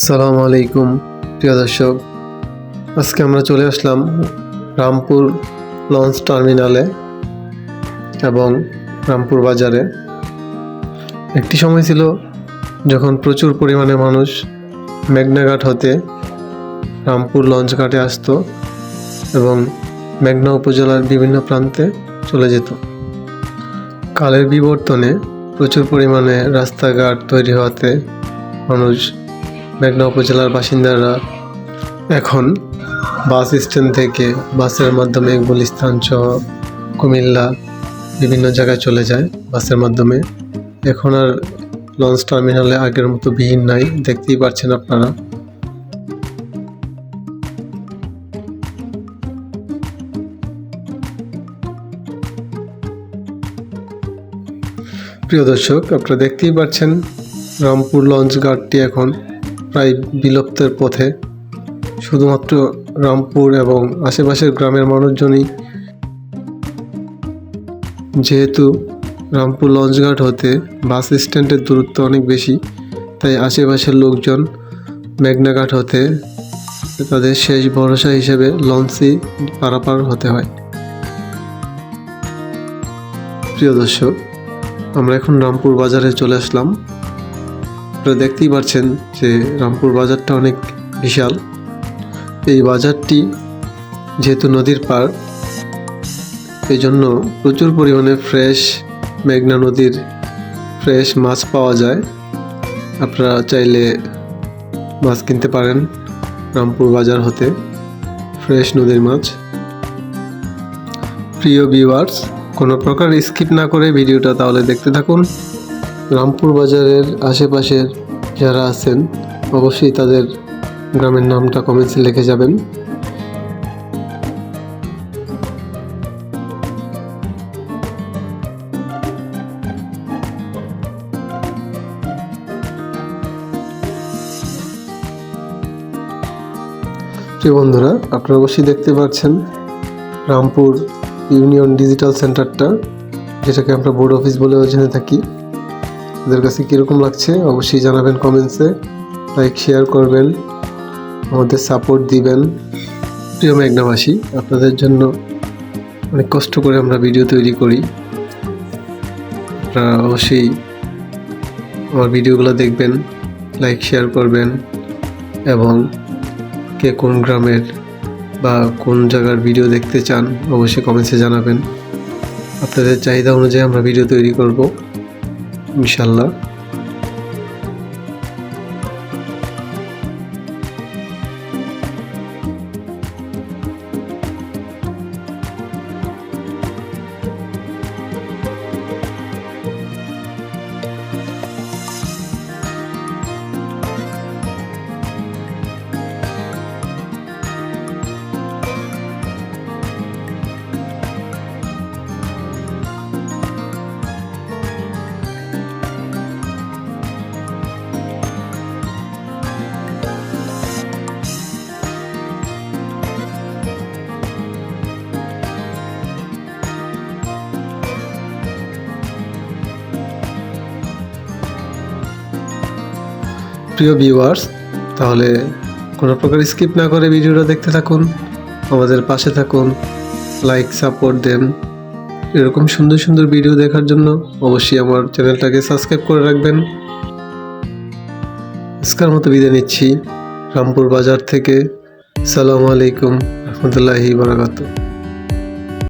আসসালামু আলাইকুম প্রিয় দর্শক, আজকে আমরা চলে আসলাম রামপুর লঞ্চ টার্মিনালে এবং রামপুর বাজারে। একটি সময় ছিল যখন প্রচুর পরিমাণে মানুষ মেঘনা ঘাট হতে রামপুর লঞ্চ ঘাটে আসতো এবং মেঘনা উপজেলার বিভিন্ন প্রান্তে চলে যেত। কালের বিবর্তনে প্রচুর পরিমাণে রাস্তাঘাট তৈরি হওয়াতে মানুষ মেঘনা উপজেলার বাসিন্দারা এখন বাস স্ট্যান্ড থেকে বাসের মাধ্যমে গুলিস্তান সহ কুমিল্লা বিভিন্ন জায়গায় চলে যায় বাসের মাধ্যমে। এখন আর লঞ্চ টার্মিনালে আগের মতো ভিড় নাই, দেখতেই পাচ্ছেন আপনারা। প্রিয় দর্শক, আপনারা দেখতেই পাচ্ছেন রামপুর লঞ্চ ঘাটটি এখন প্রায় বিলুপ্তের পথে। শুধুমাত্র রামপুর এবং আশেপাশের গ্রামের মানুষজনই, যেহেতু রামপুর লঞ্চঘাট হতে বাস স্ট্যান্ডের দূরত্ব অনেক বেশি, তাই আশেপাশের লোকজন মেঘনা ঘাট হতে তাদের শেষ ভরসা হিসেবে লঞ্চই পারাপার হতে হয়। প্রিয় দর্শক, আমরা এখন রামপুর বাজারে চলে আসলাম। আপনারা দেখতেই পাচ্ছেন যে রামপুর বাজারটা অনেক বিশাল। এই বাজারটি যেহেতু নদীর পার, এই জন্য প্রচুর পরিমাণে ফ্রেশ মেঘনা নদীর ফ্রেশ মাছ পাওয়া যায়। আপনারা চাইলে মাছ কিনতে পারেন রামপুর বাজার হতে, ফ্রেশ নদীর মাছ। প্রিয় ভিউয়ার্স, কোনো প্রকার স্কিপ না করে ভিডিওটা তাহলে দেখতে থাকুন। রামপুর বাজারের আশেপাশের যারা আছেন অবশ্যই তাদের গ্রামের নামটা কমেন্টসে লিখে যাবেন। প্রিয় বন্ধুরা, আপনারা অবশ্যই দেখতে পাচ্ছেন রামপুর ইউনিয়ন ডিজিটাল সেন্টারটা, যেটাকে আমরা বোর্ড অফিস বলেও জেনে থাকি। আপনাদের কাছে কীরকম লাগছে অবশ্যই জানাবেন কমেন্টসে, লাইক শেয়ার করবেন, আমাদের সাপোর্ট দিবেন। প্রিয় মেঘনাবাসী, আপনাদের জন্য অনেক কষ্ট করে আমরা ভিডিও তৈরি করি। আপনারা অবশ্যই আমার ভিডিওগুলো দেখবেন, লাইক শেয়ার করবেন এবং কে কোন গ্রামের বা কোন জায়গার ভিডিও দেখতে চান অবশ্যই কমেন্টসে জানাবেন। আপনাদের চাহিদা অনুযায়ী আমরা ভিডিও তৈরি করব ইনশাল্লাহ। প্রিয় ভিউয়ার্স, তাহলে কোনো প্রকার স্কিপ না করে ভিডিওটা দেখতে থাকুন, আমাদের পাশে থাকুন, লাইক সাপোর্ট দেন। এরকম সুন্দর সুন্দর ভিডিও দেখার জন্য অবশ্যই আমার চ্যানেলটাকে সাবস্ক্রাইব করে রাখবেন। আজকের মতো বিদায় নিচ্ছি রামপুর বাজার থেকে। আসসালামু আলাইকুম রহমতুল্লাহি বারাকাতুহু।